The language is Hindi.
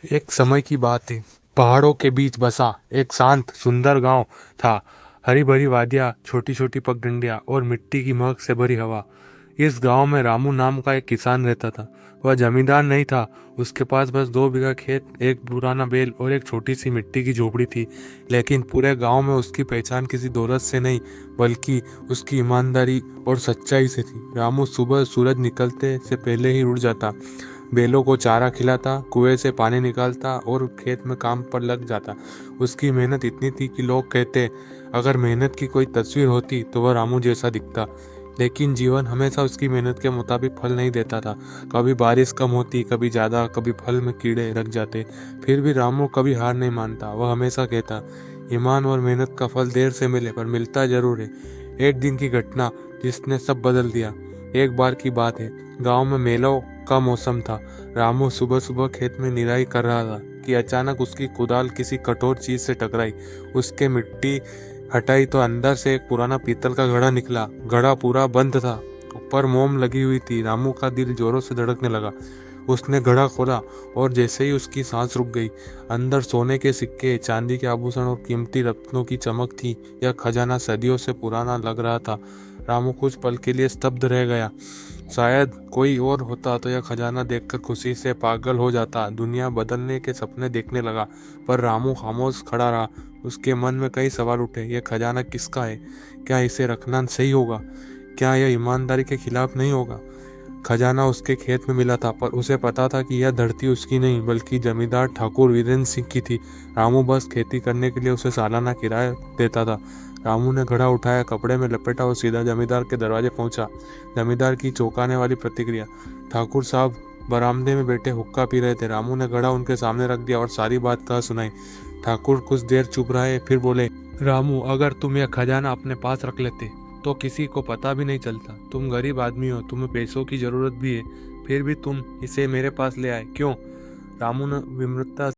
एक समय की बात है। पहाड़ों के बीच बसा एक शांत सुंदर गांव था। हरी भरी वादियाँ, छोटी छोटी पगडंडियां और मिट्टी की महक से भरी हवा। इस गांव में रामू नाम का एक किसान रहता था। वह जमींदार नहीं था। उसके पास बस 2 बीघा खेत, एक पुराना बैल और एक छोटी सी मिट्टी की झोपड़ी थी। लेकिन पूरे गांव में उसकी पहचान किसी दौलत से नहीं, बल्कि उसकी ईमानदारी और सच्चाई से थी। रामू सुबह सूरज निकलते से पहले ही उड़ जाता, बैलों को चारा खिलाता, कुएं से पानी निकालता और खेत में काम पर लग जाता। उसकी मेहनत इतनी थी कि लोग कहते, अगर मेहनत की कोई तस्वीर होती तो वह रामू जैसा दिखता। लेकिन जीवन हमेशा उसकी मेहनत के मुताबिक फल नहीं देता था। कभी बारिश कम होती, कभी ज़्यादा, कभी फल में कीड़े लग जाते। फिर भी रामू कभी हार नहीं मानता। वह हमेशा कहता, ईमान और मेहनत का फल देर से मिले पर मिलता जरूर है। एक दिन की घटना जिसने सब बदल दिया। एक बार की बात है, गांव में मेलों का मौसम था। रामू सुबह सुबह खेत में निराई कर रहा था कि अचानक उसकी कुदाल किसी कठोर चीज से टकराई। उसके मिट्टी हटाई तो अंदर से एक पुराना पीतल का घड़ा निकला। घड़ा पूरा बंद था, ऊपर मोम लगी हुई थी। रामू का दिल जोरों से धड़कने लगा। उसने घड़ा खोला और जैसे ही उसकी सांस रुक गई, अंदर सोने के सिक्के, चांदी के आभूषण और कीमती रत्नों की चमक थी। यह खजाना सदियों से पुराना लग रहा था। रामू कुछ पल के लिए स्तब्ध रह गया। शायद कोई और होता तो यह खजाना देखकर खुशी से पागल हो जाता, दुनिया बदलने के सपने देखने लगा। पर रामू खामोश खड़ा रहा। उसके मन में कई सवाल उठे। यह खजाना किसका है? क्या इसे रखना सही होगा? क्या यह ईमानदारी के खिलाफ नहीं होगा? खजाना उसके खेत में मिला था, पर उसे पता था कि यह धरती उसकी नहीं, बल्कि जमींदार ठाकुर वीरेंद्र सिंह की थी। रामू बस खेती करने के लिए उसे सालाना किराया देता था। रामू ने घड़ा उठाया, कपड़े में लपेटा और सीधा जमींदार के दरवाजे पहुंचा। जमींदार की चौंकाने वाली प्रतिक्रिया। ठाकुर साहब बरामदे में बैठे हुक्का पी रहे थे। रामू ने घड़ा उनके सामने रख दिया और सारी बात कह सुनाई। ठाकुर कुछ देर चुप रहे, फिर बोले, रामू, अगर तुम यह खजाना अपने पास रख लेते तो किसी को पता भी नहीं चलता। तुम गरीब आदमी हो, तुम्हें पैसों की जरूरत भी है, फिर भी तुम इसे मेरे पास ले आए, क्यों? रामू ने विम्रता